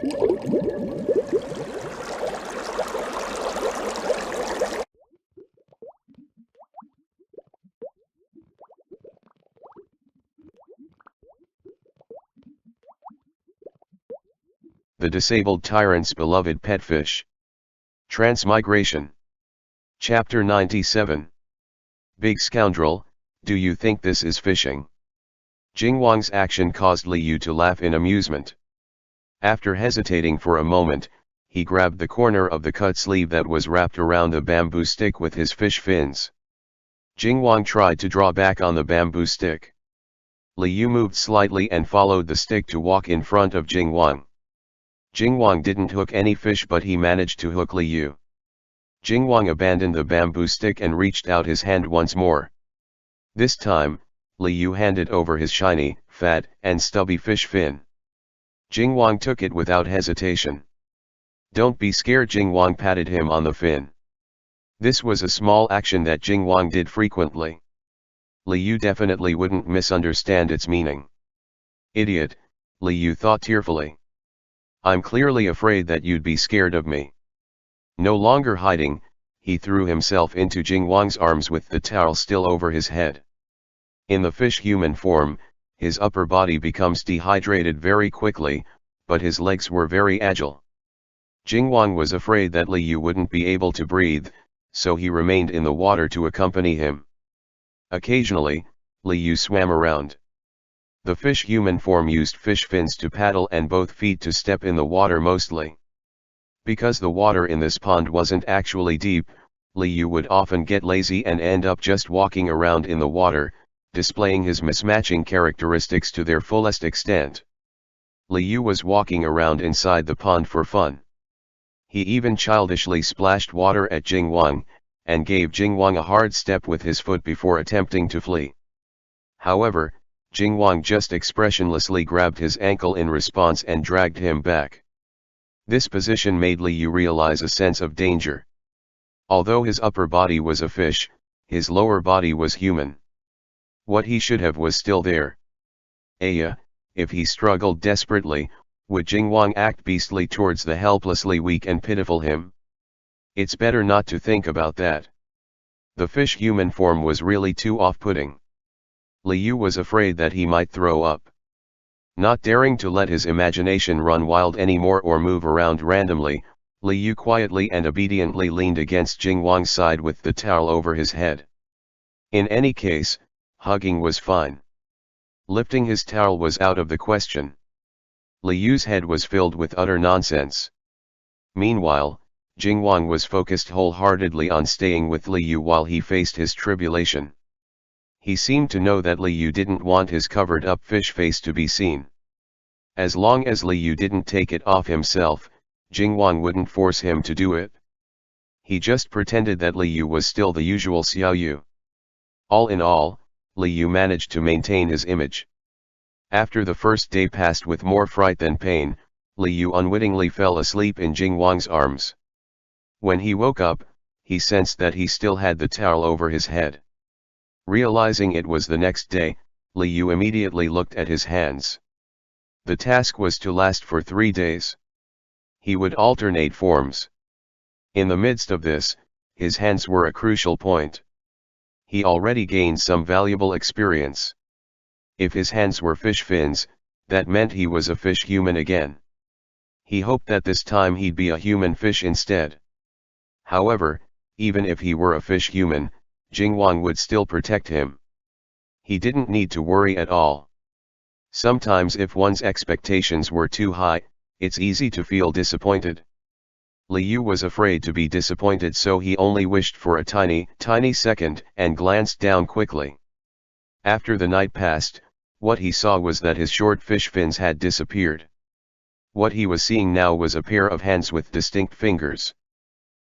The disabled tyrant's beloved pet fish. Transmigration. Chapter 97. Big scoundrel, do you think this is fishing? Jingwang's action caused Li Yu to laugh in amusement. After hesitating for a moment, he grabbed the corner of the cut sleeve that was wrapped around the bamboo stick with his fish fins. Jingwang tried to draw back on the bamboo stick. Li Yu moved slightly and followed the stick to walk in front of Jingwang. Jingwang didn't hook any fish, but he managed to hook Li Yu. Jingwang abandoned the bamboo stick and reached out his hand once more. This time, Li Yu handed over his shiny, fat, and stubby fish fin. Jingwang took it without hesitation. Don't be scared, Jingwang patted him on the fin. This was a small action that Jingwang did frequently. Li Yu definitely wouldn't misunderstand its meaning. Idiot, Li Yu thought tearfully. I'm clearly afraid that you'd be scared of me. No longer hiding, he threw himself into Jingwang's arms with the towel still over his head. In the fish human form, his upper body becomes dehydrated very quickly, but his legs were very agile. Jingwang was afraid that Li Yu wouldn't be able to breathe, so he remained in the water to accompany him. Occasionally, Li Yu swam around. The fish human form used fish fins to paddle and both feet to step in the water mostly. Because the water in this pond wasn't actually deep, Li Yu would often get lazy and end up just walking around in the water, displaying his mismatching characteristics to their fullest extent. Li Yu was walking around inside the pond for fun. He even childishly splashed water at Jingwang, and gave Jingwang a hard step with his foot before attempting to flee. However, Jingwang just expressionlessly grabbed his ankle in response and dragged him back. This position made Li Yu realize a sense of danger. Although his upper body was a fish, his lower body was human. What he should have was still there. If he struggled desperately, would Jingwang act beastly towards the helplessly weak and pitiful him? It's better not to think about that. The fish human form was really too off-putting. Li Yu was afraid that he might throw up. Not daring to let his imagination run wild anymore or move around randomly, Li Yu quietly and obediently leaned against Jingwang's side with the towel over his head. In any case, hugging was fine. Lifting his towel was out of the question. Li Yu's head was filled with utter nonsense. Meanwhile, Jingwang was focused wholeheartedly on staying with Li Yu while he faced his tribulation. He seemed to know that Li Yu didn't want his covered-up fish face to be seen. As long as Li Yu didn't take it off himself, Jingwang wouldn't force him to do it. He just pretended that Li Yu was still the usual Xiao Yu. All in all, Li Yu managed to maintain his image. After the first day passed with more fright than pain, Li Yu unwittingly fell asleep in Jingwang's arms. When he woke up, he sensed that he still had the towel over his head. Realizing it was the next day, Li Yu immediately looked at his hands. The task was to last for 3 days. He would alternate forms. In the midst of this, his hands were a crucial point. He already gained some valuable experience. If his hands were fish fins, that meant he was a fish human again. He hoped that this time he'd be a human fish instead. However, even if he were a fish human, Jingwang would still protect him. He didn't need to worry at all. Sometimes if one's expectations were too high, it's easy to feel disappointed. Li Yu was afraid to be disappointed, so he only wished for a tiny second and glanced down quickly. After the night passed, what he saw was that his short fish fins had disappeared. What he was seeing now was a pair of hands with distinct fingers.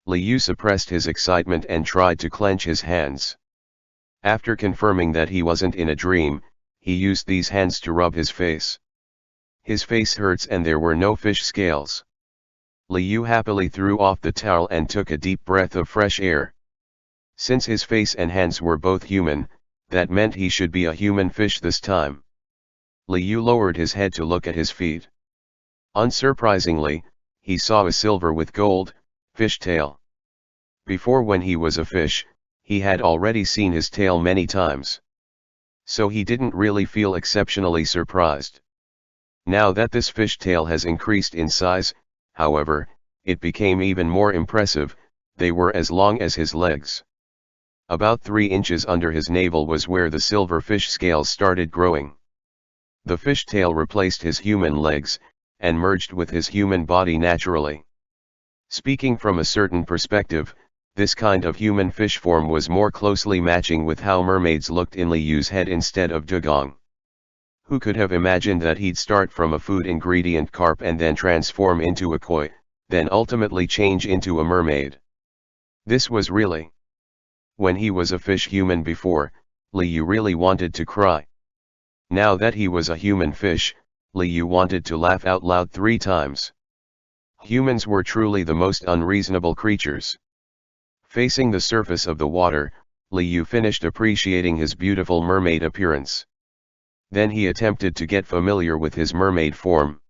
Li Yu suppressed his excitement and tried to clench his hands. After confirming that he wasn't in a dream, he used these hands to rub his face. His face hurts and there were no fish scales. Li Yu happily threw off the towel and took a deep breath of fresh air. Since his face and hands were both human, that meant he should be a human fish this time. Li Yu lowered his head to look at his feet. Unsurprisingly, he saw a silver with gold fish tail. Before, when he was a fish, he had already seen his tail many times. So he didn't really feel exceptionally surprised. Now that this fish tail has increased in size, however, it became even more impressive. They were as long as his legs. About 3 inches under his navel was where the silver fish scales started growing. The fish tail replaced his human legs, and merged with his human body naturally. Speaking from a certain perspective, this kind of human fish form was more closely matching with how mermaids looked in Liyu's head instead of dugong. Who could have imagined that he'd start from a food ingredient carp and then transform into a koi, then ultimately change into a mermaid? This was really... When he was a fish human before, Liyu really wanted to cry. Now that he was a human fish, Liyu wanted to laugh out loud 3 times. Humans were truly the most unreasonable creatures. Facing the surface of the water, Liyu finished appreciating his beautiful mermaid appearance. Then he attempted to get familiar with his mermaid form.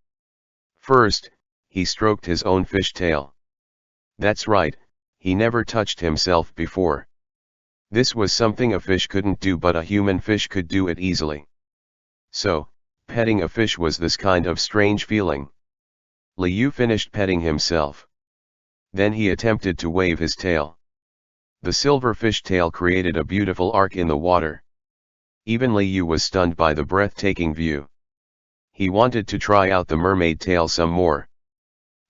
First, he stroked his own fish tail. That's right, he never touched himself before. This was something a fish couldn't do, but a human fish could do it easily. So, petting a fish was this kind of strange feeling. Liyu finished petting himself. Then he attempted to wave his tail. The silver fish tail created a beautiful arc in the water. Even Liyu was stunned by the breathtaking view. He wanted to try out the mermaid tail some more.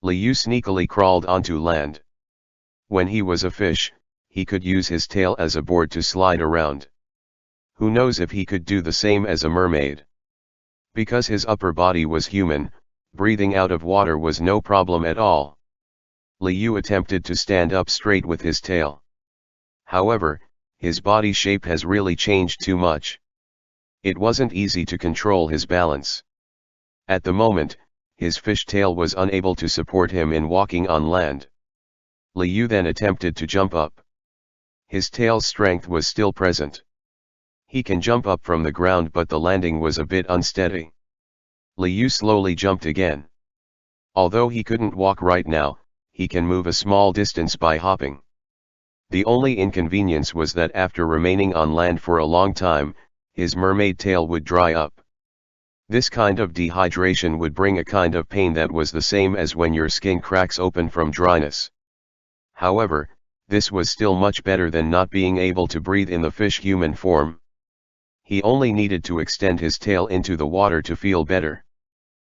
Liyu sneakily crawled onto land. When he was a fish, he could use his tail as a board to slide around. Who knows if he could do the same as a mermaid? Because his upper body was human, breathing out of water was no problem at all. Liyu attempted to stand up straight with his tail. However, his body shape has really changed too much. It wasn't easy to control his balance. At the moment, his fish tail was unable to support him in walking on land. Liyu then attempted to jump up. His tail's strength was still present. He can jump up from the ground, but the landing was a bit unsteady. Liyu slowly jumped again. Although he couldn't walk right now, he can move a small distance by hopping. The only inconvenience was that after remaining on land for a long time, his mermaid tail would dry up. This kind of dehydration would bring a kind of pain that was the same as when your skin cracks open from dryness. However, this was still much better than not being able to breathe in the fish human form. He only needed to extend his tail into the water to feel better.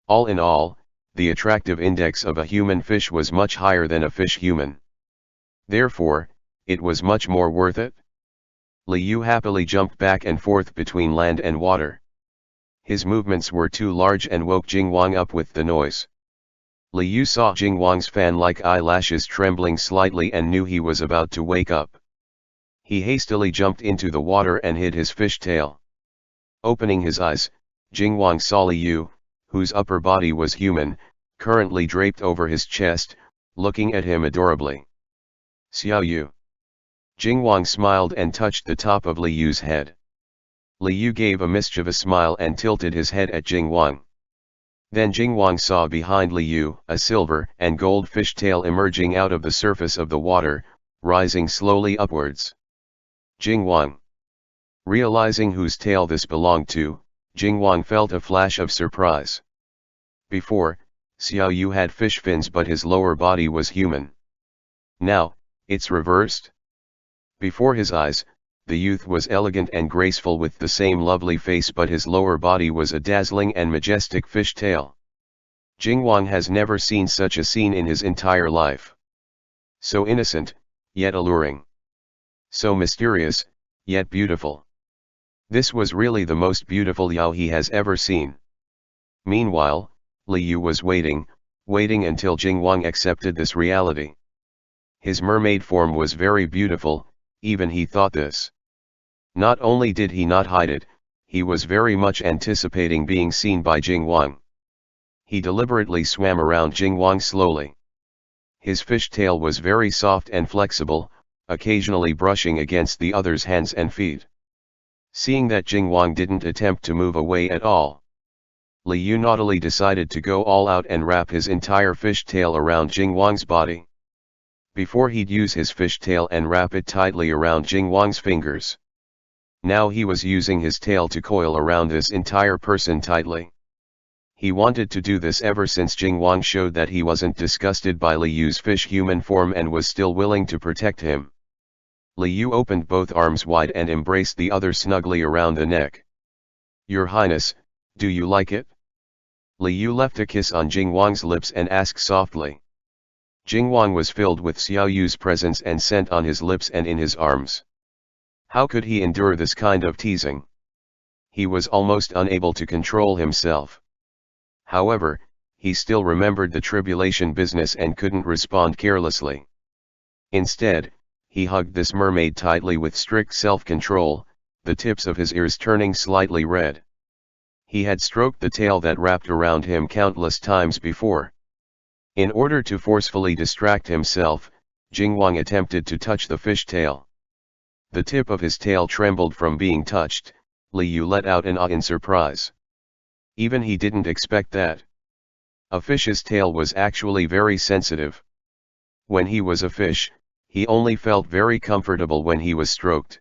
All in all, the attractive index of a human fish was much higher than a fish human. Therefore, it was much more worth it. Liyu happily jumped back and forth between land and water. His movements were too large and woke Jingwang up with the noise. Liyu saw Jingwang's fan-like eyelashes trembling slightly and knew he was about to wake up. He hastily jumped into the water and hid his fish tail. Opening his eyes, Jingwang saw Liyu, whose upper body was human, currently draped over his chest, looking at him adorably. Xiaoyu. Jingwang smiled and touched the top of Liyu's head. Liyu gave a mischievous smile and tilted his head at Jingwang. Then Jingwang saw behind Liyu a silver and gold fish tail emerging out of the surface of the water, rising slowly upwards. Jingwang. Realizing whose tail this belonged to, Jingwang felt a flash of surprise. Before, Xiaoyu had fish fins, but his lower body was human. Now, it's reversed. Before his eyes, the youth was elegant and graceful with the same lovely face, but his lower body was a dazzling and majestic fish tail. Jingwang has never seen such a scene in his entire life. So innocent, yet alluring. So mysterious, yet beautiful. This was really the most beautiful Yao he has ever seen. Meanwhile, Liyu was waiting until Jingwang accepted this reality. His mermaid form was very beautiful, even he thought this. Not only did he not hide it, he was very much anticipating being seen by Jingwang. He deliberately swam around Jingwang slowly. His fish tail was very soft and flexible, occasionally brushing against the other's hands and feet. Seeing that Jingwang didn't attempt to move away at all, Li Yu naughtily decided to go all out and wrap his entire fish tail around Jing Wang's body. Before he'd use his fish tail and wrap it tightly around Jing Wang's fingers. Now he was using his tail to coil around this entire person tightly. He wanted to do this ever since Jing Wang showed that he wasn't disgusted by Li Yu's fish human form and was still willing to protect him. Li Yu opened both arms wide and embraced the other snugly around the neck. "Your Highness, do you like it?" Li Yu left a kiss on Jing Wang's lips and asked softly. Jing Wang was filled with Xiao Yu's presence and scent on his lips and in his arms. How could he endure this kind of teasing? He was almost unable to control himself. However, he still remembered the tribulation business and couldn't respond carelessly. Instead, he hugged this mermaid tightly with strict self-control, the tips of his ears turning slightly red. He had stroked the tail that wrapped around him countless times before. In order to forcefully distract himself, Jing Wang attempted to touch the fish tail. The tip of his tail trembled from being touched. Li Yu let out an ah in surprise. Even he didn't expect that. A fish's tail was actually very sensitive. When he was a fish, he only felt very comfortable when he was stroked.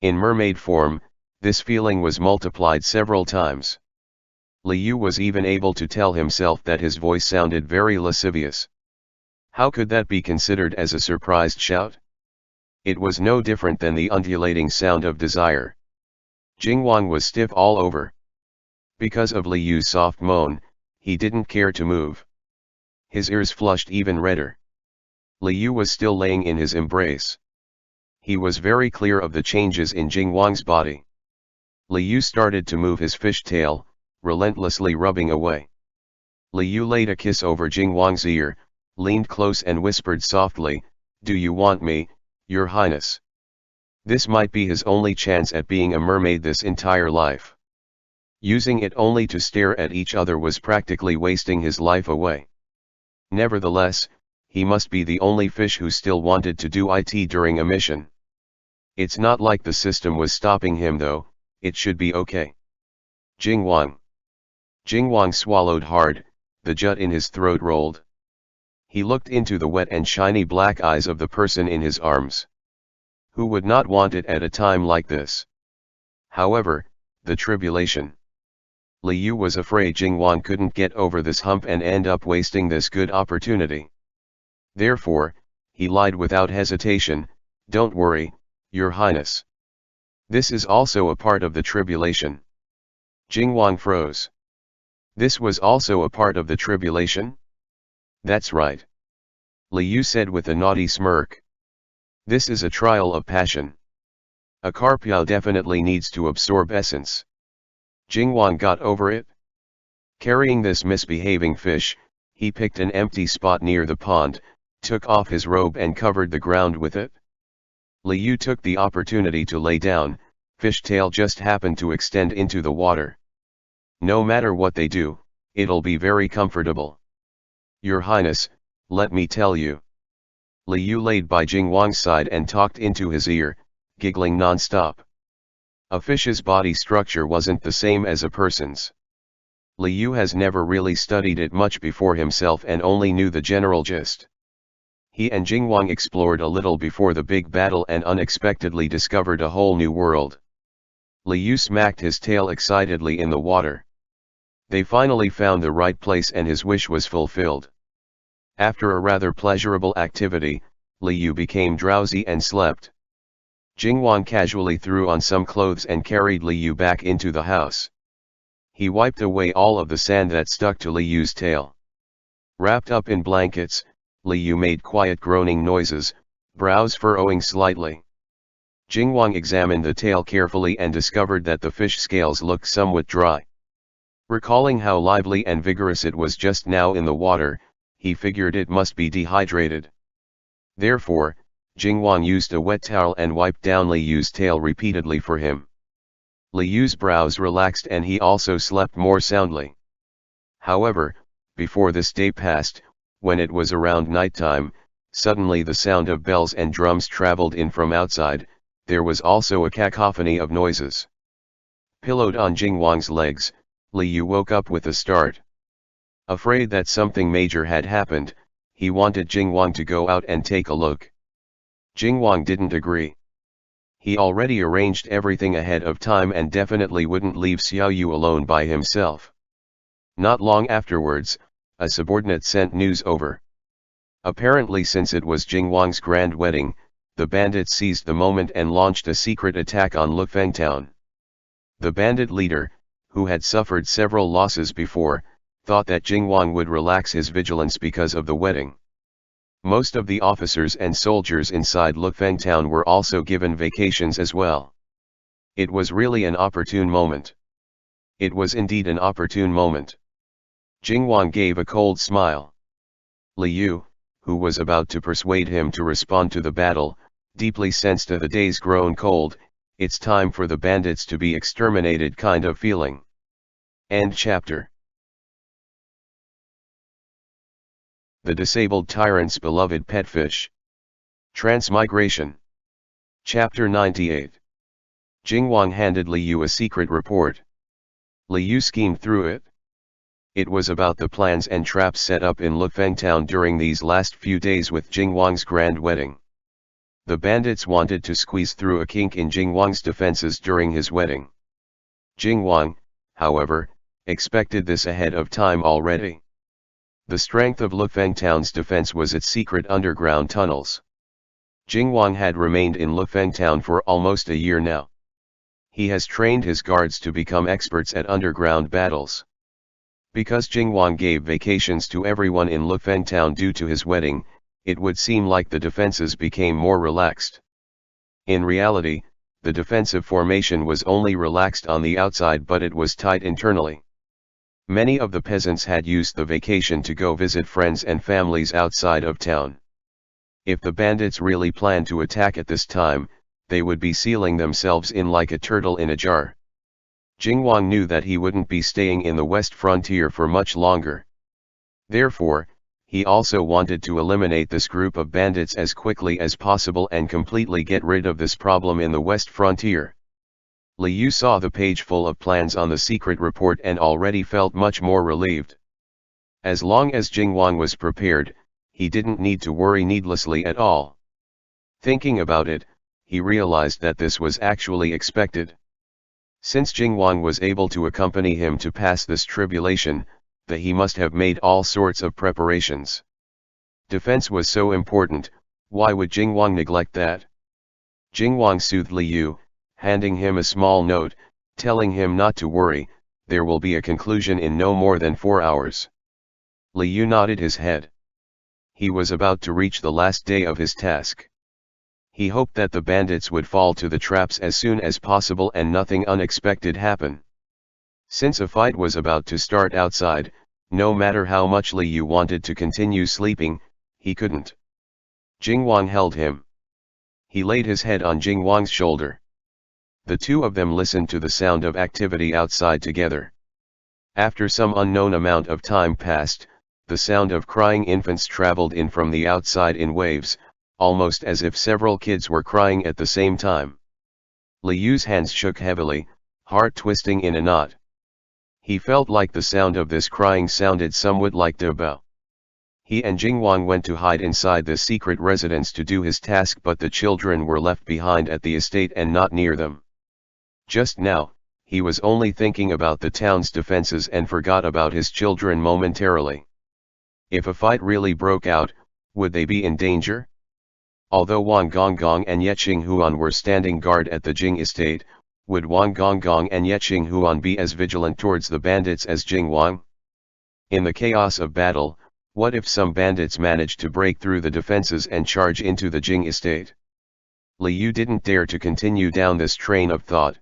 In mermaid form, this feeling was multiplied several times. Li Yu was even able to tell himself that his voice sounded very lascivious. How could that be considered as a surprised shout? It was no different than the undulating sound of desire. Jing Wang was stiff all over. Because of Li Yu's soft moan, he didn't care to move. His ears flushed even redder. Li Yu was still laying in his embrace. He was very clear of the changes in Jing Wang's body. Li Yu started to move his fish tail, relentlessly rubbing away. Li Yu laid a kiss over Jing Wang's ear, leaned close and whispered softly, "Do you want me, Your Highness?" This might be his only chance at being a mermaid this entire life. Using it only to stare at each other was practically wasting his life away. Nevertheless, he must be the only fish who still wanted to do it during a mission. It's not like the system was stopping him though, it should be okay. Jing Wang. Jing Wang swallowed hard, the jut in his throat rolled. He looked into the wet and shiny black eyes of the person in his arms. Who would not want it at a time like this? However, the tribulation. Li Yu was afraid Jing Wang couldn't get over this hump and end up wasting this good opportunity. Therefore, he lied without hesitation, "Don't worry, Your Highness. This is also a part of the tribulation." Jing Wang froze. This was also a part of the tribulation? That's right. Li Yu said with a naughty smirk. This is a trial of passion. A carpio definitely needs to absorb essence. Jing Wang got over it. Carrying this misbehaving fish, he picked an empty spot near the pond, took off his robe and covered the ground with it. Li Yu took the opportunity to lay down, fish tail just happened to extend into the water. No matter what they do, it'll be very comfortable. Your Highness, let me tell you. Li Yu laid by Jing Wang's side and talked into his ear, giggling non-stop. A fish's body structure wasn't the same as a person's. Li Yu has never really studied it much before himself and only knew the general gist. He and Jing Wang explored a little before the big battle and unexpectedly discovered a whole new world. Li Yu smacked his tail excitedly in the water. They finally found the right place and his wish was fulfilled. After a rather pleasurable activity, Li Yu became drowsy and slept. Jing Wang casually threw on some clothes and carried Li Yu back into the house. He wiped away all of the sand that stuck to Li Yu's tail. Wrapped up in blankets, Li Yu made quiet groaning noises, brows furrowing slightly. Jing Wang examined the tail carefully and discovered that the fish scales looked somewhat dry. Recalling how lively and vigorous it was just now in the water, he figured it must be dehydrated. Therefore, Jing Wang used a wet towel and wiped down Li Yu's tail repeatedly for him. Li Yu's brows relaxed and he also slept more soundly. However, before this day passed, when it was around nighttime, suddenly the sound of bells and drums traveled in from outside. There was also a cacophony of noises. Pillowed on Jing Wang's legs, Li Yu woke up with a start. Afraid that something major had happened, he wanted Jing Wang to go out and take a look. Jing Wang didn't agree. He already arranged everything ahead of time and definitely wouldn't leave Xiao Yu alone by himself. Not long afterwards, a subordinate sent news over. Apparently, since it was Jing Wang's grand wedding, the bandits seized the moment and launched a secret attack on Lufeng town. The bandit leader, who had suffered several losses before, thought that Jing Wang would relax his vigilance because of the wedding. Most of the officers and soldiers inside Lufeng town were also given vacations as well. It was really an opportune moment. It was indeed an opportune moment. Jing Wang gave a cold smile. Li Yu, who was about to persuade him to respond to the battle, deeply sensed the days grown cold, it's time for the bandits to be exterminated kind of feeling. End chapter. The disabled tyrant's beloved pet fish. Transmigration. Chapter 98. Jing Wang handed Li Yu a secret report. Li Yu schemed through it. It was about the plans and traps set up in Lufeng town during these last few days with Jing Wang's grand wedding. The bandits wanted to squeeze through a kink in Jing Wang's defenses during his wedding. Jing Wang, however, expected this ahead of time already. The strength of Lufeng town's defense was its secret underground tunnels. Jing Wang had remained in Lufeng town for almost a year now. He has trained his guards to become experts at underground battles. Because Jing Wang gave vacations to everyone in Lufeng town due to his wedding, it would seem like the defenses became more relaxed. In reality, the defensive formation was only relaxed on the outside, but it was tight internally. Many of the peasants had used the vacation to go visit friends and families outside of town. If the bandits really planned to attack at this time, they would be sealing themselves in like a turtle in a jar. Jing Wang knew that he wouldn't be staying in the west frontier for much longer. Therefore, he also wanted to eliminate this group of bandits as quickly as possible and completely get rid of this problem in the west frontier. Li Yu saw the page full of plans on the secret report and already felt much more relieved. As long as Jing Wang was prepared, he didn't need to worry needlessly at all. Thinking about it, he realized that this was actually expected. Since Jing Wang was able to accompany him to pass this tribulation, that he must have made all sorts of preparations. Defense was so important, why would Jing Wang neglect that? Jing Wang soothed Li Yu, handing him a small note, telling him not to worry, there will be a conclusion in no more than 4 hours. Li Yu nodded his head. He was about to reach the last day of his task. He hoped that the bandits would fall to the traps as soon as possible and nothing unexpected happen. Since a fight was about to start outside, no matter how much Li Yu wanted to continue sleeping, he couldn't. Jing Wang held him. He laid his head on Jing Wang's shoulder. The two of them listened to the sound of activity outside together. After some unknown amount of time passed, the sound of crying infants traveled in from the outside in waves, almost as if several kids were crying at the same time. Li Yu's hands shook heavily, heart twisting in a knot. He felt like the sound of this crying sounded somewhat like Debao. He and Jing Wang went to hide inside the secret residence to do his task, but the children were left behind at the estate and not near them. Just now, he was only thinking about the town's defenses and forgot about his children momentarily. If a fight really broke out, would they be in danger? Although Wang Gonggong and Yeching Huan were standing guard at the Jing estate, would Wang Gonggong and Yeching Huan be as vigilant towards the bandits as Jing Wang? In the chaos of battle, what if some bandits managed to break through the defenses and charge into the Jing estate? Li Yu didn't dare to continue down this train of thought.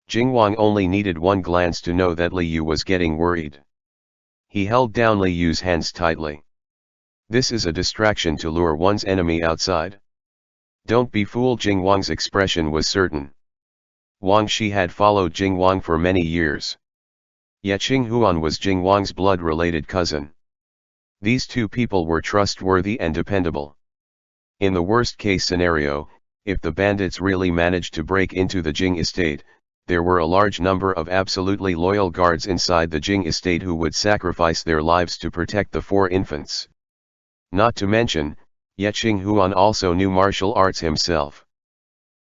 Jing Wang only needed one glance to know that Li Yu was getting worried. He held down Li Yu's hands tightly. This is a distraction to lure one's enemy outside. Don't be fooled. Jing Wang's expression was certain. Wang Shi had followed Jing Wang for many years. Yeching Huan was Jing Wang's blood-related cousin. These two people were trustworthy and dependable. In the worst-case scenario, if the bandits really managed to break into the Jing estate, there were a large number of absolutely loyal guards inside the Jing estate who would sacrifice their lives to protect the 4 infants. Not to mention, Ye Qinghuan also knew martial arts himself.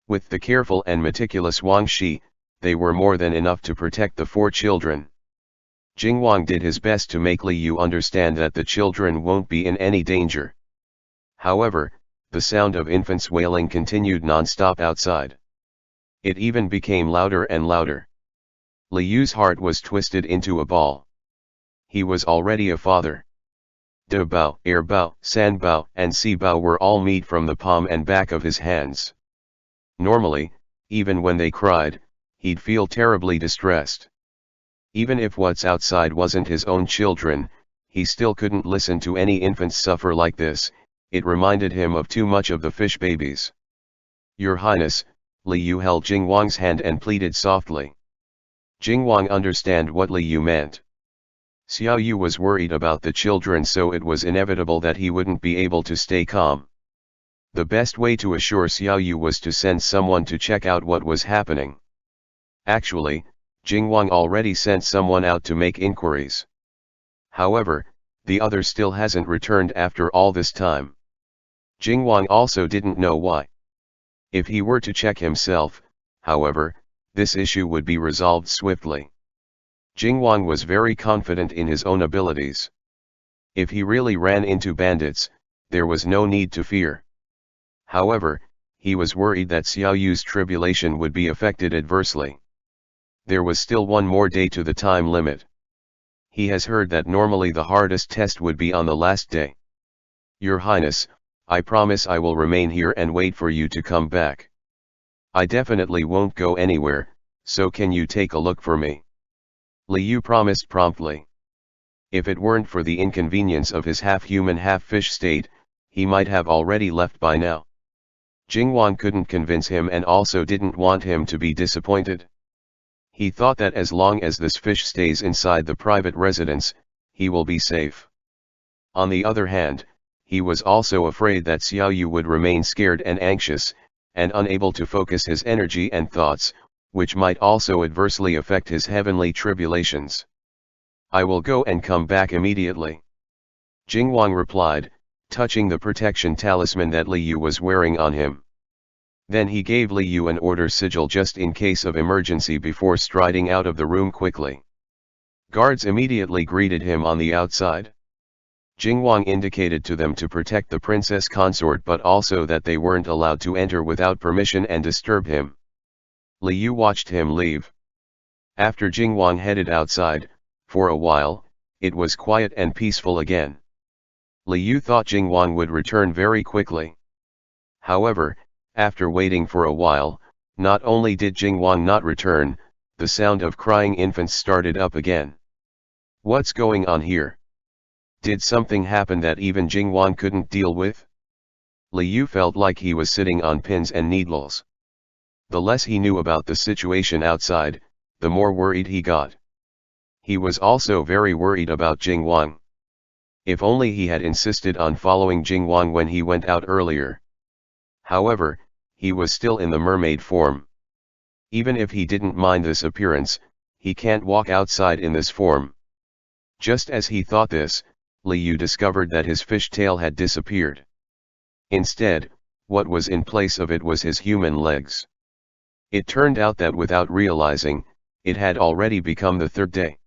With the careful and meticulous Wang Shi, they were more than enough to protect the 4 children. Jing Wang did his best to make Li Yu understand that the children won't be in any danger. However, the sound of infants wailing continued non-stop outside. It even became louder and louder. Li Yu's heart was twisted into a ball. He was already a father. De Bao, Air Bao, San Bao, and Si Bao were all meat from the palm and back of his hands. Normally, even when they cried, he'd feel terribly distressed. Even if what's outside wasn't his own children, he still couldn't listen to any infants suffer like this. It reminded him of too much of the fish babies. Your Highness, Li Yu held Jing Wang's hand and pleaded softly. Jing Wang understood what Li Yu meant. Xiao Yu was worried about the children, so it was inevitable that he wouldn't be able to stay calm. The best way to assure Xiao Yu was to send someone to check out what was happening. Actually, Jing Wang already sent someone out to make inquiries. However, the other still hasn't returned after all this time. Jing Wang also didn't know why. If he were to check himself, however, this issue would be resolved swiftly. Jing Wang was very confident in his own abilities. If he really ran into bandits, there was no need to fear. However, he was worried that Xiao Yu's tribulation would be affected adversely. There was still one more day to the time limit. He has heard that normally the hardest test would be on the last day. Your Highness, I promise I will remain here and wait for you to come back. I definitely won't go anywhere, so can you take a look for me? Li Yu promised promptly. If it weren't for the inconvenience of his half-human half-fish state, he might have already left by now. Jing Wang couldn't convince him and also didn't want him to be disappointed. He thought that as long as this fish stays inside the private residence, he will be safe. On the other hand, he was also afraid that Xiao Yu would remain scared and anxious, and unable to focus his energy and thoughts, which might also adversely affect his heavenly tribulations. I will go and come back immediately. Jing Wang replied, touching the protection talisman that Li Yu was wearing on him. Then he gave Li Yu an order sigil just in case of emergency before striding out of the room quickly. Guards immediately greeted him on the outside. Jing Wang indicated to them to protect the princess consort, but also that they weren't allowed to enter without permission and disturb him. Li Yu watched him leave. After Jing Wang headed outside, for a while, it was quiet and peaceful again. Li Yu thought Jing Wang would return very quickly. However, after waiting for a while, not only did Jing Wang not return, the sound of crying infants started up again. What's going on here? Did something happen that even Jing Wang couldn't deal with? Li Yu felt like he was sitting on pins and needles. The less he knew about the situation outside, the more worried he got. He was also very worried about Jing Wang. If only he had insisted on following Jing Wang when he went out earlier. However, he was still in the mermaid form. Even if he didn't mind this appearance, he can't walk outside in this form. Just as he thought this, Li Yu discovered that his fish tail had disappeared. Instead, what was in place of it was his human legs. It turned out that without realizing, it had already become the 3rd day.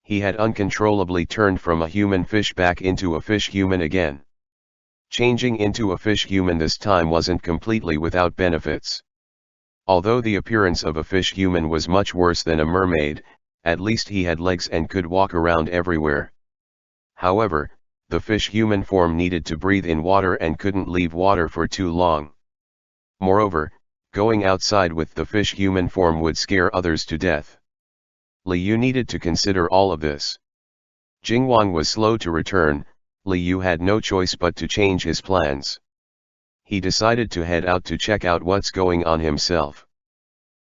He had uncontrollably turned from a human fish back into a fish human again. Changing into a fish human this time wasn't completely without benefits. Although the appearance of a fish human was much worse than a mermaid, at least he had legs and could walk around everywhere. However, the fish human form needed to breathe in water and couldn't leave water for too long. Moreover, going outside with the fish human form would scare others to death. Li Yu needed to consider all of this. Jing Wang was slow to return. Li Yu had no choice but to change his plans. He decided to head out to check out what's going on himself.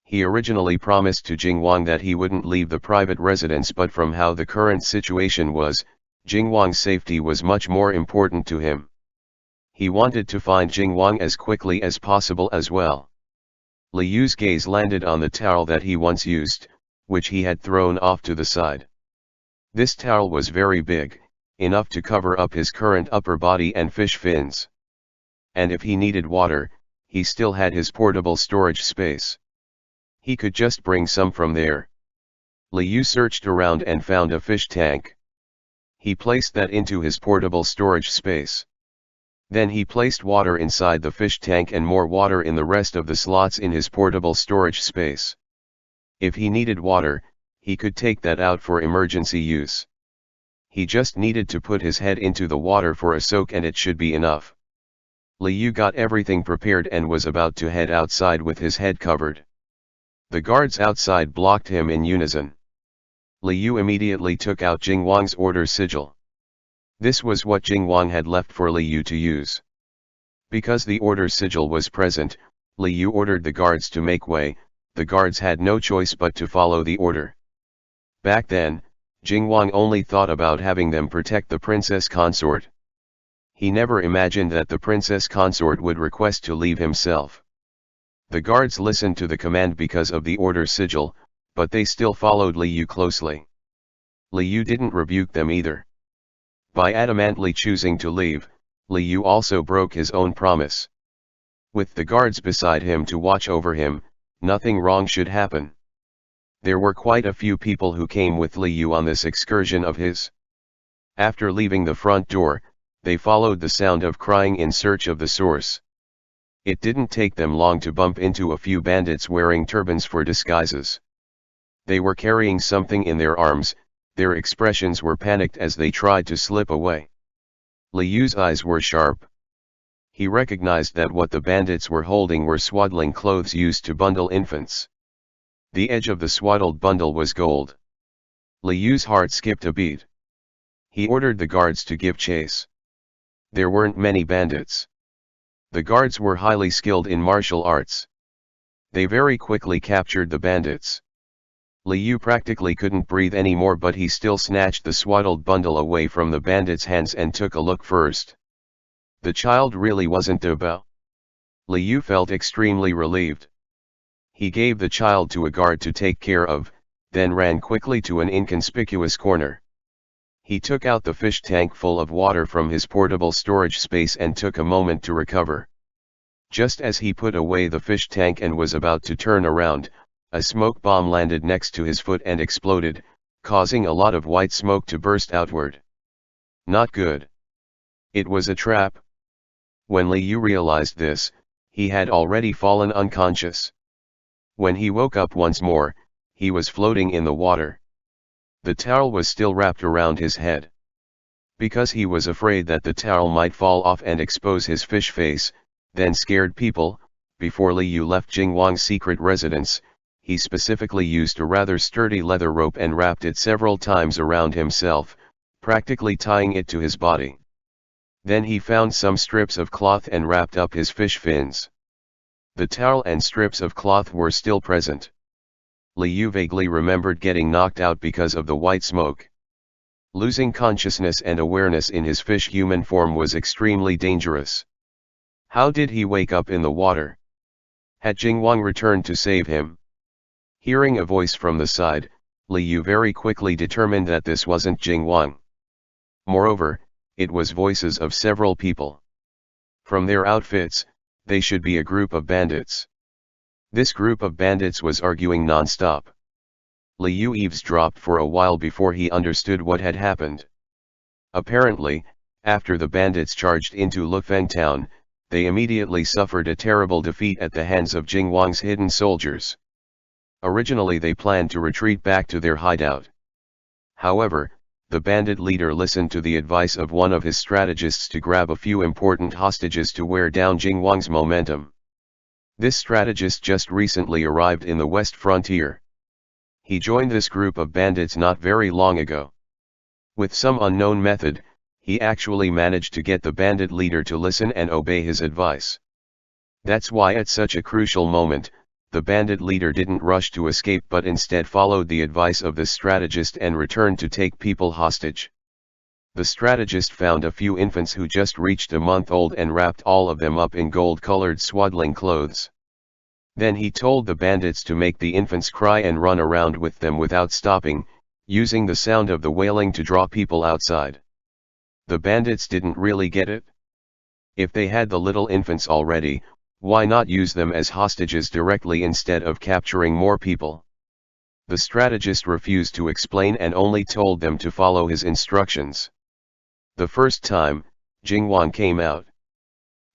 He originally promised to Jing Wang that he wouldn't leave the private residence, but from how the current situation was, Jing Wang's safety was much more important to him. He wanted to find Jing Wang as quickly as possible as well. Liu's gaze landed on the towel that he once used, which he had thrown off to the side. This towel was very big, enough to cover up his current upper body and fish fins. And if he needed water, he still had his portable storage space. He could just bring some from there. Liu searched around and found a fish tank. He placed that into his portable storage space. Then he placed water inside the fish tank and more water in the rest of the slots in his portable storage space. If he needed water, he could take that out for emergency use. He just needed to put his head into the water for a soak and it should be enough. Liu got everything prepared and was about to head outside with his head covered. The guards outside blocked him in unison. Liu immediately took out Jingwang's order sigil. This was what Jingwang had left for Liu to use. Because the order sigil was present, Liu ordered the guards to make way. The guards had no choice but to follow the order. Back then, Jingwang only thought about having them protect the princess consort. He never imagined that the princess consort would request to leave himself. The guards listened to the command because of the order sigil, but they still followed Liu closely. Liu didn't rebuke them either. By adamantly choosing to leave, Liu also broke his own promise. With the guards beside him to watch over him, nothing wrong should happen. There were quite a few people who came with Liu on this excursion of his. After leaving the front door, they followed the sound of crying in search of the source. It didn't take them long to bump into a few bandits wearing turbans for disguises. They were carrying something in their arms. Their expressions were panicked as they tried to slip away. Liu's eyes were sharp. He recognized that what the bandits were holding were swaddling clothes used to bundle infants. The edge of the swaddled bundle was gold. Liu's heart skipped a beat. He ordered the guards to give chase. There weren't many bandits. The guards were highly skilled in martial arts. They very quickly captured the bandits. Liu practically couldn't breathe anymore, but he still snatched the swaddled bundle away from the bandits' hands and took a look first. The child really wasn't Bao. Liu felt extremely relieved. He gave the child to a guard to take care of, then ran quickly to an inconspicuous corner. He took out the fish tank full of water from his portable storage space and took a moment to recover. Just as he put away the fish tank and was about to turn around, a smoke bomb landed next to his foot and exploded, causing a lot of white smoke to burst outward. Not good. It was a trap. When Liu realized this, he had already fallen unconscious. When he woke up once more, he was floating in the water. The towel was still wrapped around his head. Because he was afraid that the towel might fall off and expose his fish face, then scared people, before Liu left Jingwang's secret residence, he specifically used a rather sturdy leather rope and wrapped it several times around himself, practically tying it to his body. Then he found some strips of cloth and wrapped up his fish fins. The towel and strips of cloth were still present. Liu vaguely remembered getting knocked out because of the white smoke. Losing consciousness and awareness in his fish human form was extremely dangerous. How did he wake up in the water? Had Jingwang returned to save him? Hearing a voice from the side, Liu very quickly determined that this wasn't Jingwang. Moreover, it was voices of several people. From their outfits, they should be a group of bandits. This group of bandits was arguing non-stop. Liu eavesdropped for a while before he understood what had happened. Apparently, after the bandits charged into Lufeng town, they immediately suffered a terrible defeat at the hands of Jingwang's hidden soldiers. Originally they planned to retreat back to their hideout. However, the bandit leader listened to the advice of one of his strategists to grab a few important hostages to wear down Jingwang's momentum. This strategist just recently arrived in the West Frontier. He joined this group of bandits not very long ago. With some unknown method, he actually managed to get the bandit leader to listen and obey his advice. That's why at such a crucial moment, the bandit leader didn't rush to escape but instead followed the advice of the strategist and returned to take people hostage. The strategist found a few infants who just reached a month old and wrapped all of them up in gold-colored swaddling clothes. Then he told the bandits to make the infants cry and run around with them without stopping, using the sound of the wailing to draw people outside. The bandits didn't really get it. If they had the little infants already, why not use them as hostages directly instead of capturing more people? The strategist refused to explain and only told them to follow his instructions. The first time, Jingwang came out.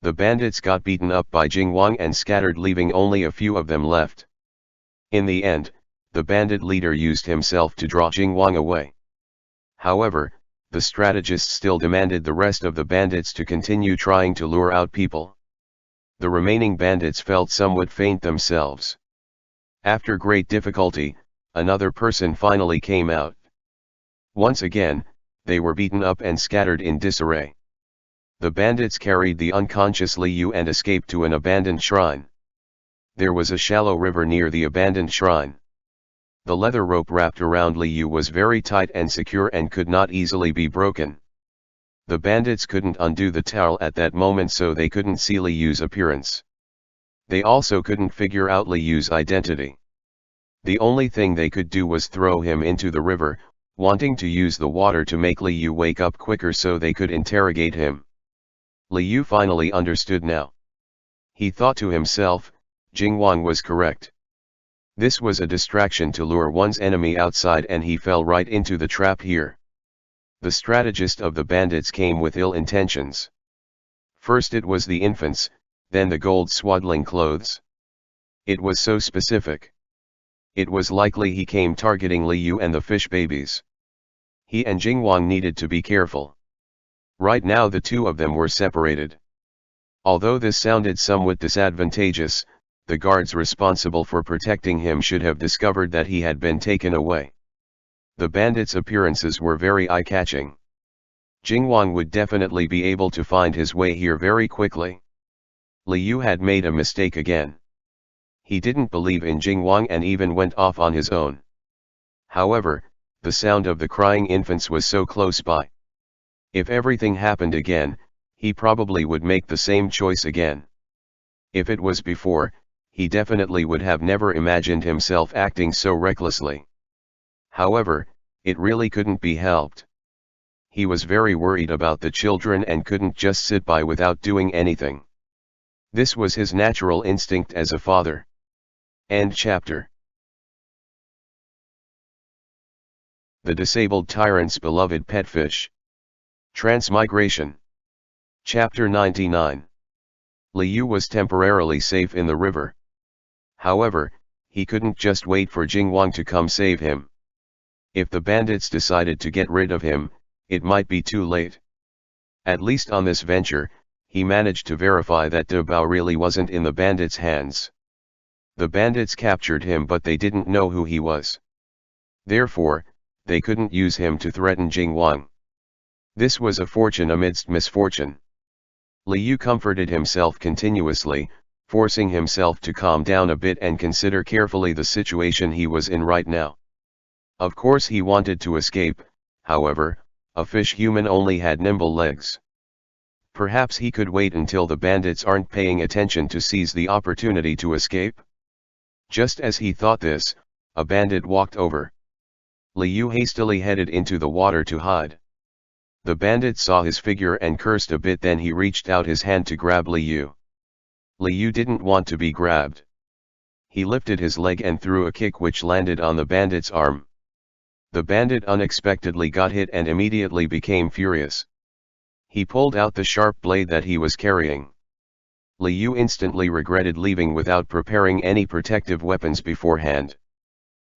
The bandits got beaten up by Jingwang and scattered, leaving only a few of them left. In the end, the bandit leader used himself to draw Jingwang away. However, the strategist still demanded the rest of the bandits to continue trying to lure out people. The remaining bandits felt somewhat faint themselves. After great difficulty, another person finally came out. Once again, they were beaten up and scattered in disarray. The bandits carried the unconscious Liu and escaped to an abandoned shrine. There was a shallow river near the abandoned shrine. The leather rope wrapped around Liu was very tight and secure and could not easily be broken. The bandits couldn't undo the towel at that moment, so they couldn't see Liu's appearance. They also couldn't figure out Liu's identity. The only thing they could do was throw him into the river, wanting to use the water to make Liu wake up quicker so they could interrogate him. Liu finally understood now. He thought to himself, Jingwang was correct. This was a distraction to lure one's enemy outside, and he fell right into the trap here. The strategist of the bandits came with ill intentions. First it was the infants, then the gold swaddling clothes. It was so specific. It was likely he came targeting Liu and the fish babies. He and Jingwang needed to be careful. Right now the two of them were separated. Although this sounded somewhat disadvantageous, the guards responsible for protecting him should have discovered that he had been taken away. The bandits' appearances were very eye-catching. Jingwang would definitely be able to find his way here very quickly. Liu had made a mistake again. He didn't believe in Jingwang and even went off on his own. However, the sound of the crying infants was so close by. If everything happened again, he probably would make the same choice again. If it was before, he definitely would have never imagined himself acting so recklessly. However, it really couldn't be helped. He was very worried about the children and couldn't just sit by without doing anything. This was his natural instinct as a father. End chapter. The disabled tyrant's beloved pet fish. Transmigration. Chapter 99. Liu was temporarily safe in the river. However, he couldn't just wait for Jingwang to come save him. If the bandits decided to get rid of him, it might be too late. At least on this venture, he managed to verify that De Bao really wasn't in the bandits' hands. The bandits captured him, but they didn't know who he was. Therefore, they couldn't use him to threaten Jingwang. This was a fortune amidst misfortune. Liu comforted himself continuously, forcing himself to calm down a bit and consider carefully the situation he was in right now. Of course he wanted to escape, however, a fish human only had nimble legs. Perhaps he could wait until the bandits aren't paying attention to seize the opportunity to escape? Just as he thought this, a bandit walked over. Liu hastily headed into the water to hide. The bandit saw his figure and cursed a bit, then he reached out his hand to grab Liu. Liu didn't want to be grabbed. He lifted his leg and threw a kick which landed on the bandit's arm. The bandit unexpectedly got hit and immediately became furious. He pulled out the sharp blade that he was carrying. Liu instantly regretted leaving without preparing any protective weapons beforehand.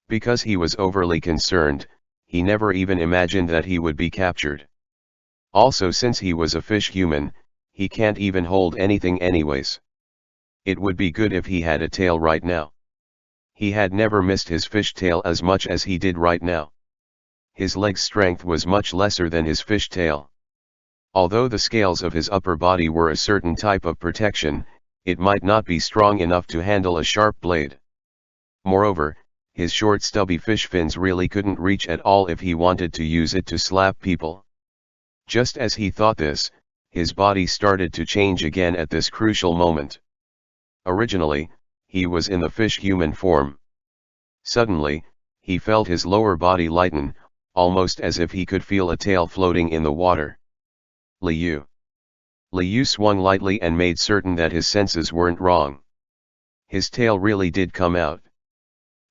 Because he was overly concerned, he never even imagined that he would be captured. Also, since he was a fish human, he can't even hold anything anyways. It would be good if he had a tail right now. He had never missed his fish tail as much as he did right now. His leg strength was much lesser than his fish tail. Although the scales of his upper body were a certain type of protection, it might not be strong enough to handle a sharp blade. Moreover, his short stubby fish fins really couldn't reach at all if he wanted to use it to slap people. Just as he thought this, his body started to change again at this crucial moment. Originally, he was in the fish-human form. Suddenly, he felt his lower body lighten, almost as if he could feel a tail floating in the water. Liu swung lightly and made certain that his senses weren't wrong. His tail really did come out.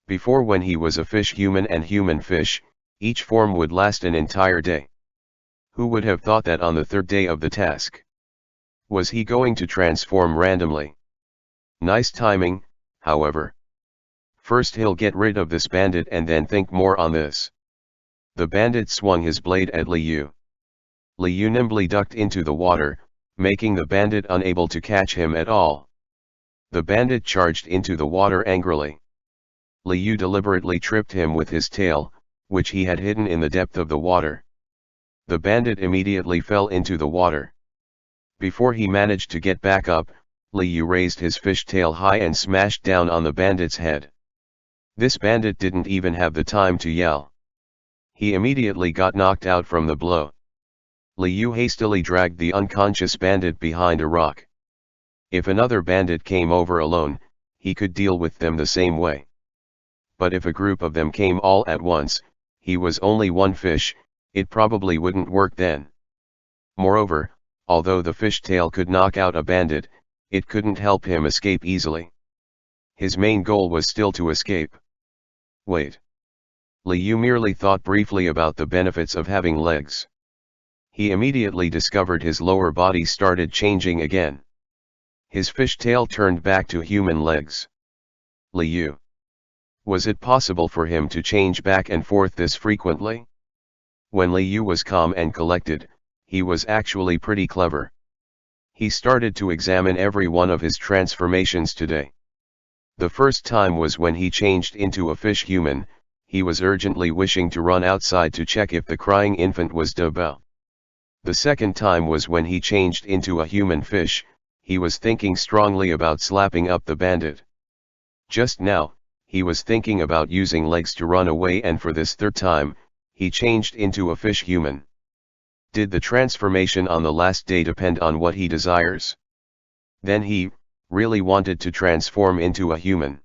Before, when he was a fish-human and human-fish, each form would last an entire day. Who would have thought that on the third day of the task? Was he going to transform randomly? Nice timing, however. First he'll get rid of this bandit and then think more on this. The bandit swung his blade at Liu. Liu nimbly ducked into the water, making the bandit unable to catch him at all. The bandit charged into the water angrily. Liu deliberately tripped him with his tail, which he had hidden in the depth of the water. The bandit immediately fell into the water. Before he managed to get back up, Liu raised his fish tail high and smashed down on the bandit's head. This bandit didn't even have the time to yell. He immediately got knocked out from the blow. Liu hastily dragged the unconscious bandit behind a rock. If another bandit came over alone, he could deal with them the same way. But if a group of them came all at once, he was only one fish, it probably wouldn't work then. Moreover, although the fish tail could knock out a bandit, it couldn't help him escape easily. His main goal was still to escape. Wait. Liu merely thought briefly about the benefits of having legs. He immediately discovered his lower body started changing again. His fish tail turned back to human legs. Liu. Was it possible for him to change back and forth this frequently? When Liu was calm and collected, he was actually pretty clever. He started to examine every one of his transformations today. The first time was when he changed into a fish human. He was urgently wishing to run outside to check if the crying infant was Debo. The second time was when he changed into a human fish. He was thinking strongly about slapping up the bandit. Just now, he was thinking about using legs to run away, and for this third time, he changed into a fish human. Did the transformation on the last day depend on what he desires? Then he really wanted to transform into a human.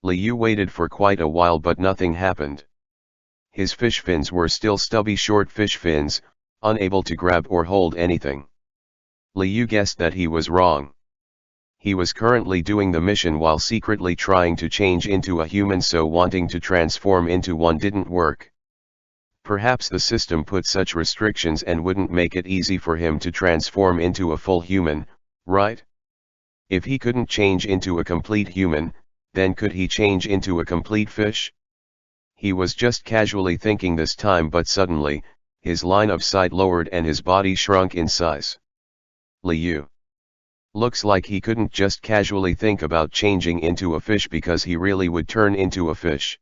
Liu waited for quite a while, but nothing happened. His fish fins were still stubby short fish fins, unable to grab or hold anything. Liu guessed that he was wrong. He was currently doing the mission while secretly trying to change into a human, so wanting to transform into one didn't work. Perhaps the system put such restrictions and wouldn't make it easy for him to transform into a full human, right? If he couldn't change into a complete human, then could he change into a complete fish? He was just casually thinking this time, but suddenly, his line of sight lowered and his body shrunk in size. Liu. Looks like he couldn't just casually think about changing into a fish because he really would turn into a fish.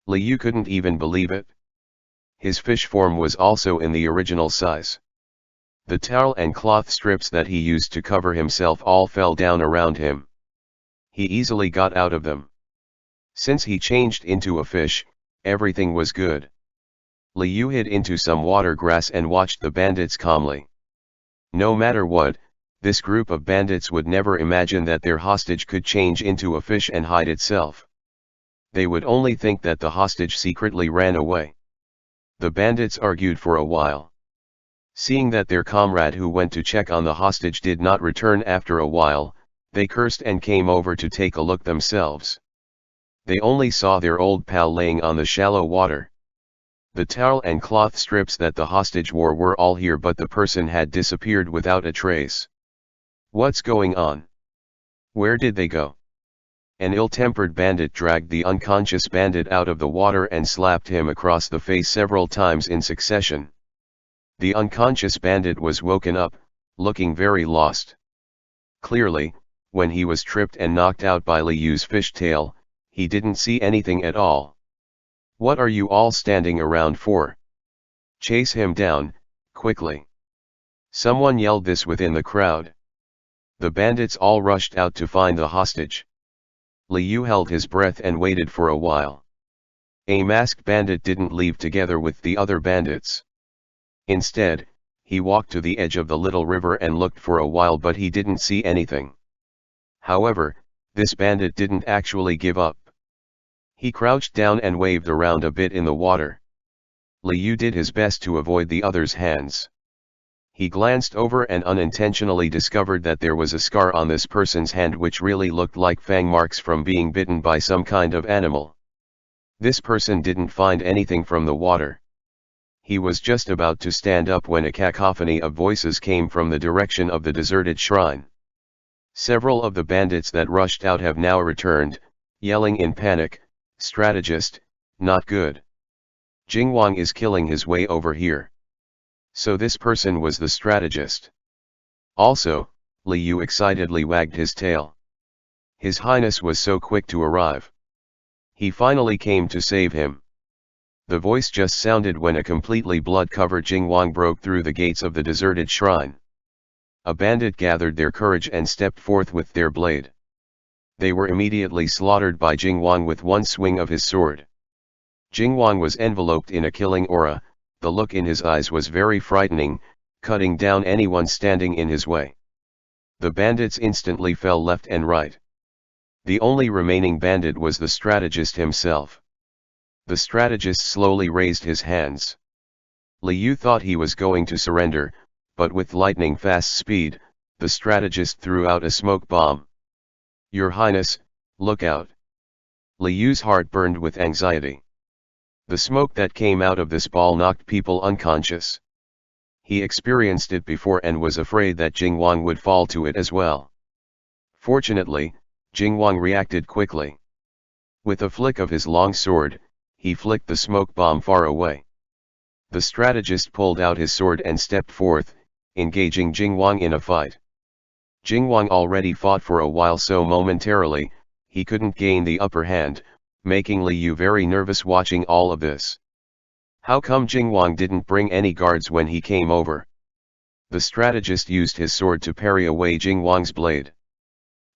Liu couldn't even believe it. His fish form was also in the original size. The towel and cloth strips that he used to cover himself all fell down around him. He easily got out of them. Since he changed into a fish, everything was good. Liu hid into some water grass and watched the bandits calmly. No matter what, this group of bandits would never imagine that their hostage could change into a fish and hide itself. They would only think that the hostage secretly ran away. The bandits argued for a while. Seeing that their comrade who went to check on the hostage did not return after a while, they cursed and came over to take a look themselves. They only saw their old pal laying on the shallow water. The towel and cloth strips that the hostage wore were all here, but the person had disappeared without a trace. What's going on? Where did they go? An ill-tempered bandit dragged the unconscious bandit out of the water and slapped him across the face several times in succession. The unconscious bandit was woken up, looking very lost. Clearly, when he was tripped and knocked out by Liu's fishtail, he didn't see anything at all. What are you all standing around for? Chase him down, quickly. Someone yelled this within the crowd. The bandits all rushed out to find the hostage. Liu held his breath and waited for a while. A masked bandit didn't leave together with the other bandits. Instead, he walked to the edge of the little river and looked for a while, but he didn't see anything. However, This bandit didn't actually give up. He crouched down and waved around a bit in the water. Liu did his best to avoid the other's hands. He glanced over and unintentionally discovered that there was a scar on this person's hand which really looked like fang marks from being bitten by some kind of animal. This person didn't find anything from the water. He was just about to stand up when a cacophony of voices came from the direction of the deserted shrine. Several of the bandits that rushed out have now returned, yelling in panic, "Strategist, not good. Jingwang is killing his way over here." So this person was the strategist. Also, Liu excitedly wagged his tail. His Highness was so quick to arrive. He finally came to save him. The voice just sounded when a completely blood-covered Jingwang broke through the gates of the deserted shrine. A bandit gathered their courage and stepped forth with their blade. They were immediately slaughtered by Jingwang with one swing of his sword. Jingwang was enveloped in a killing aura. The look in his eyes was very frightening, cutting down anyone standing in his way. The bandits instantly fell left and right. The only remaining bandit was the strategist himself. The strategist slowly raised his hands. Liu thought he was going to surrender, but with lightning-fast speed, the strategist threw out a smoke bomb. "Your Highness, look out." Liu's heart burned with anxiety. The smoke that came out of this ball knocked people unconscious. He experienced it before and was afraid that Jingwang would fall to it as well. Fortunately, Jingwang reacted quickly. With a flick of his long sword, he flicked the smoke bomb far away. The strategist pulled out his sword and stepped forth, engaging Jingwang in a fight. Jingwang already fought for a while, so momentarily, he couldn't gain the upper hand, making Liu very nervous watching all of this. How come Jingwang didn't bring any guards when he came over? The strategist used his sword to parry away Jingwang's blade.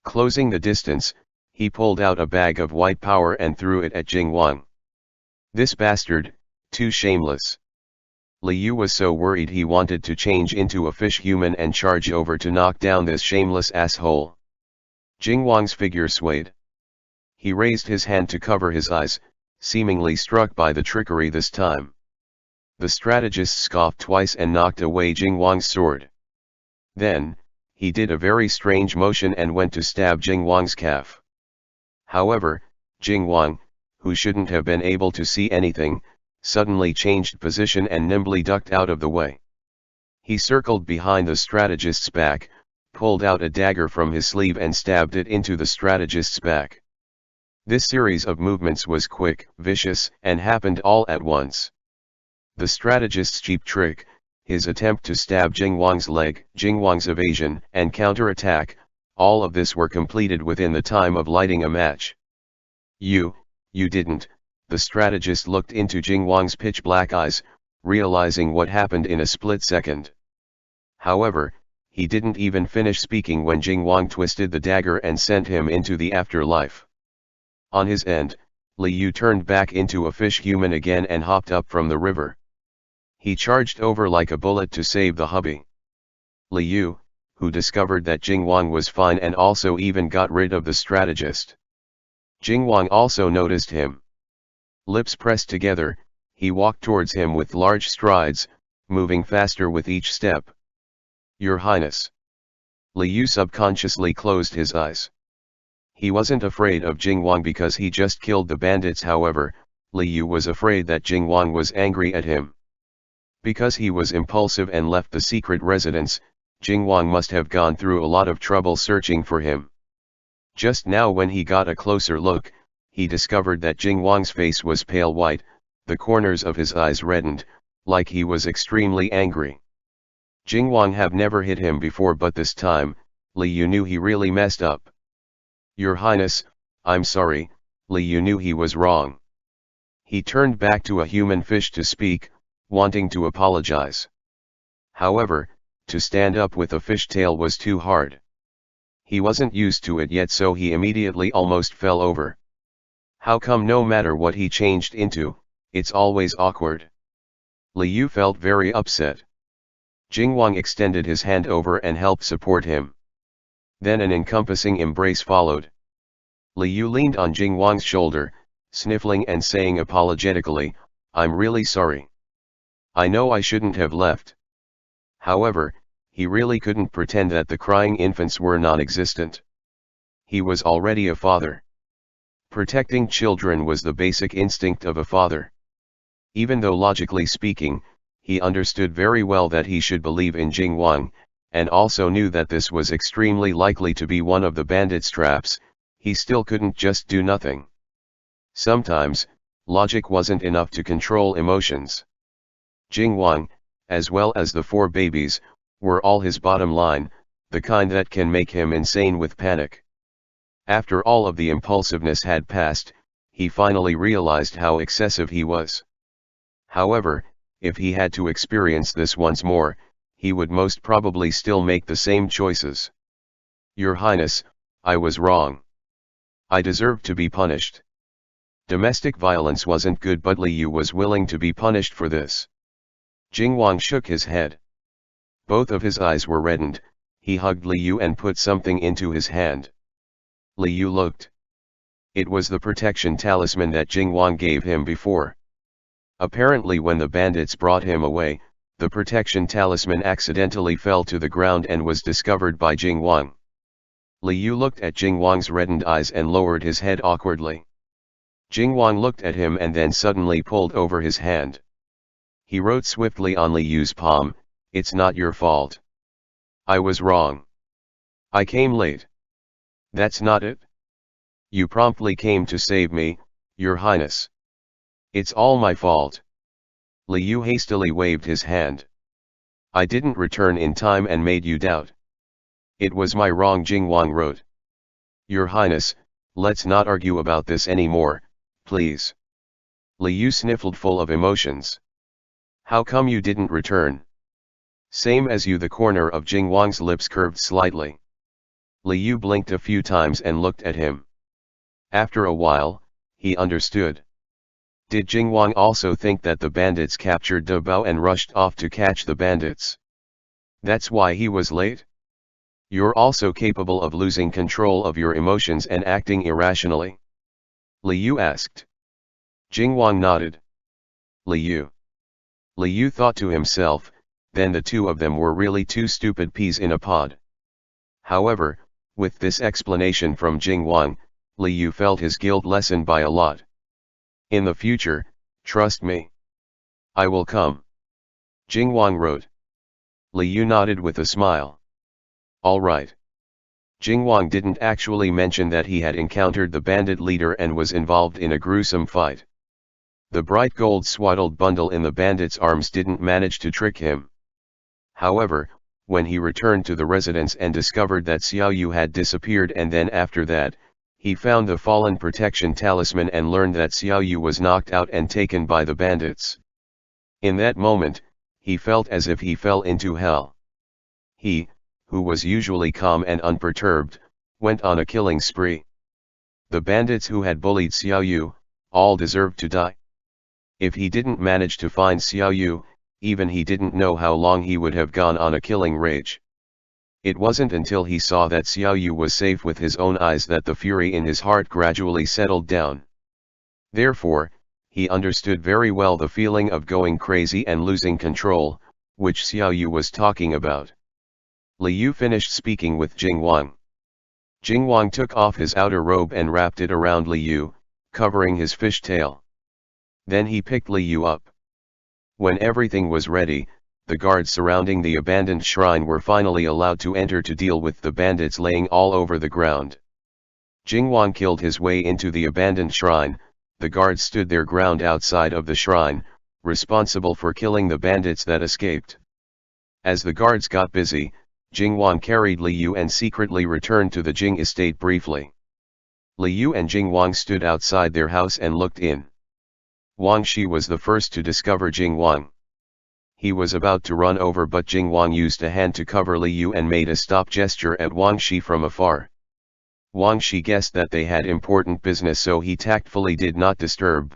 Closing the distance, he pulled out a bag of white power and threw it at Jingwang. This bastard, too shameless. Liu was so worried he wanted to change into a fish human and charge over to knock down this shameless asshole. Jingwang's figure swayed. He raised his hand to cover his eyes, seemingly struck by the trickery this time. The strategist scoffed twice and knocked away Jingwang's sword. Then, he did a very strange motion and went to stab Jingwang's calf. However, Jingwang, who shouldn't have been able to see anything, suddenly changed position and nimbly ducked out of the way. He circled behind the strategist's back, pulled out a dagger from his sleeve and stabbed it into the strategist's back. This series of movements was quick, vicious, and happened all at once. The strategist's cheap trick, his attempt to stab Jingwang's leg, Jingwang's evasion, and counterattack, all of this were completed within the time of lighting a match. You didn't." The strategist looked into Jingwang's pitch-black eyes, realizing what happened in a split second. However, he didn't even finish speaking when Jingwang twisted the dagger and sent him into the afterlife. On his end, Liu turned back into a fish human again and hopped up from the river. He charged over like a bullet to save the hubby. Liu, who discovered that Jingwang was fine and also even got rid of the strategist. Jingwang also noticed him. Lips pressed together, he walked towards him with large strides, moving faster with each step. "Your Highness." Liu subconsciously closed his eyes. He wasn't afraid of Jingwang because he just killed the bandits. However, Liu was afraid that Jingwang was angry at him. Because he was impulsive and left the secret residence, Jingwang must have gone through a lot of trouble searching for him. Just now when he got a closer look, he discovered that Jingwang's face was pale white, the corners of his eyes reddened, like he was extremely angry. Jingwang had never hit him before, but this time, Liu knew he really messed up. "Your Highness, I'm sorry." Liu knew he was wrong. He turned back to a human fish to speak, wanting to apologize. However, to stand up with a fish tail was too hard. He wasn't used to it yet, so he immediately almost fell over. How come no matter what he changed into, it's always awkward? Liu felt very upset. Jingwang extended his hand over and helped support him. Then an encompassing embrace followed. Li Yu leaned on Jing Wang's shoulder, sniffling and saying apologetically, "I'm really sorry. I know I shouldn't have left." However, he really couldn't pretend that the crying infants were non-existent. He was already a father. Protecting children was the basic instinct of a father. Even though logically speaking, he understood very well that he should believe in Jing Wang, and also knew that this was extremely likely to be one of the bandits' traps, he still couldn't just do nothing. Sometimes, logic wasn't enough to control emotions. Jing Wang, as well as the 4 babies, were all his bottom line, the kind that can make him insane with panic. After all of the impulsiveness had passed, he finally realized how excessive he was. However, if he had to experience this once more, he would most probably still make the same choices. "Your Highness, I was wrong. I deserved to be punished." Domestic violence wasn't good, but Li Yu was willing to be punished for this. Jing Wang shook his head. Both of his eyes were reddened. He hugged Li Yu and put something into his hand. Li Yu looked. It was the protection talisman that Jing Wang gave him before. Apparently when the bandits brought him away, the protection talisman accidentally fell to the ground and was discovered by Jing Wang. Li Yu looked at Jing Wang's reddened eyes and lowered his head awkwardly. Jing Wang looked at him and then suddenly pulled over his hand. He wrote swiftly on Li Yu's palm, "It's not your fault. I was wrong. I came late." "That's not it. You promptly came to save me, Your Highness." "It's all my fault." Li Yu hastily waved his hand. "I didn't return in time and made you doubt. It was my wrong," Jing Wang wrote. "Your Highness, let's not argue about this anymore, please." Li Yu sniffled, full of emotions. "How come you didn't return?" "Same as you." The corner of Jing Wang's lips curved slightly. Li Yu blinked a few times and looked at him. After a while, he understood. Did Jing Wang also think that the bandits captured De Bao and rushed off to catch the bandits? That's why he was late? You're also capable of losing control of your emotions and acting irrationally? Li Yu asked. Jing Wang nodded. Li Yu. Li Yu thought to himself, then the two of them were really 2 stupid peas in a pod. However, with this explanation from Jing Wang, Li Yu felt his guilt lessen by a lot. "In the future, trust me. I will come," Jing Wang wrote. Li Yu nodded with a smile. "All right." Jing Wang didn't actually mention that he had encountered the bandit leader and was involved in a gruesome fight. The bright gold swaddled bundle in the bandit's arms didn't manage to trick him. However, when he returned to the residence and discovered that Xiao Yu had disappeared, and then after that, he found the fallen protection talisman and learned that Xiao Yu was knocked out and taken by the bandits. In that moment, he felt as if he fell into hell. He, who was usually calm and unperturbed, went on a killing spree. The bandits who had bullied Xiao Yu, all deserved to die. If he didn't manage to find Xiao Yu, even he didn't know how long he would have gone on a killing rage. It wasn't until he saw that Xiao Yu was safe with his own eyes that the fury in his heart gradually settled down. Therefore, he understood very well the feeling of going crazy and losing control, which Xiao Yu was talking about. Li Yu finished speaking with Jing Wang. Jing Wang took off his outer robe and wrapped it around Li Yu, covering his fishtail. Then he picked Li Yu up. When everything was ready, the guards surrounding the abandoned shrine were finally allowed to enter to deal with the bandits laying all over the ground. Jing Wang killed his way into the abandoned shrine. The guards stood their ground outside of the shrine, responsible for killing the bandits that escaped. As the guards got busy, Jing Wang carried Li Yu and secretly returned to the Jing estate briefly. Li Yu and Jing Wang stood outside their house and looked in. Wang Shi was the first to discover Jing Wang. He was about to run over, but Jing Wang used a hand to cover Li Yu and made a stop gesture at Wang Shi from afar. Wang Shi guessed that they had important business, so he tactfully did not disturb.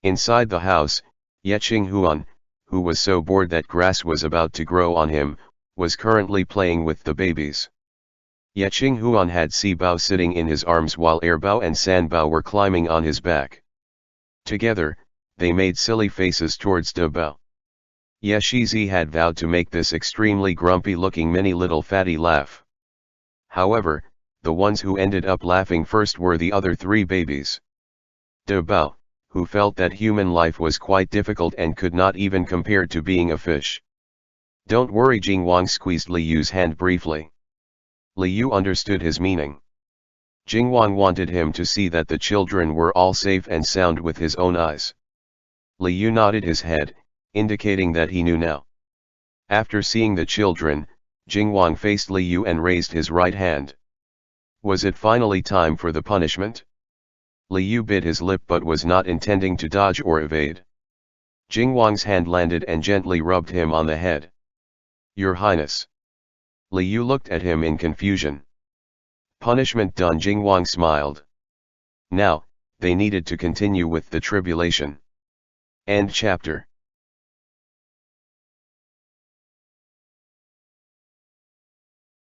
Inside the house, Xuěshān, who was so bored that grass was about to grow on him, was currently playing with the babies. Yet Huan had Sibao sitting in his arms while Airbao and Sanbao were climbing on his back. Together, they made silly faces towards Dabao. Shizi had vowed to make this extremely grumpy-looking mini little fatty laugh. However, the ones who ended up laughing first were the other three babies. Dabao, who felt that human life was quite difficult and could not even compare to being a fish. Don't worry, Jingwang squeezed Li Yu's hand briefly. Li Yu understood his meaning. Jingwang wanted him to see that the children were all safe and sound with his own eyes. Li Yu nodded his head, indicating that he knew now. After seeing the children, Jingwang faced Li Yu and raised his right hand. Was it finally time for the punishment? Li Yu bit his lip but was not intending to dodge or evade. Jingwang's hand landed and gently rubbed him on the head. Your Highness. Li Yu looked at him in confusion. Punishment done. Jingwang smiled. Now, they needed to continue with the tribulation. End chapter.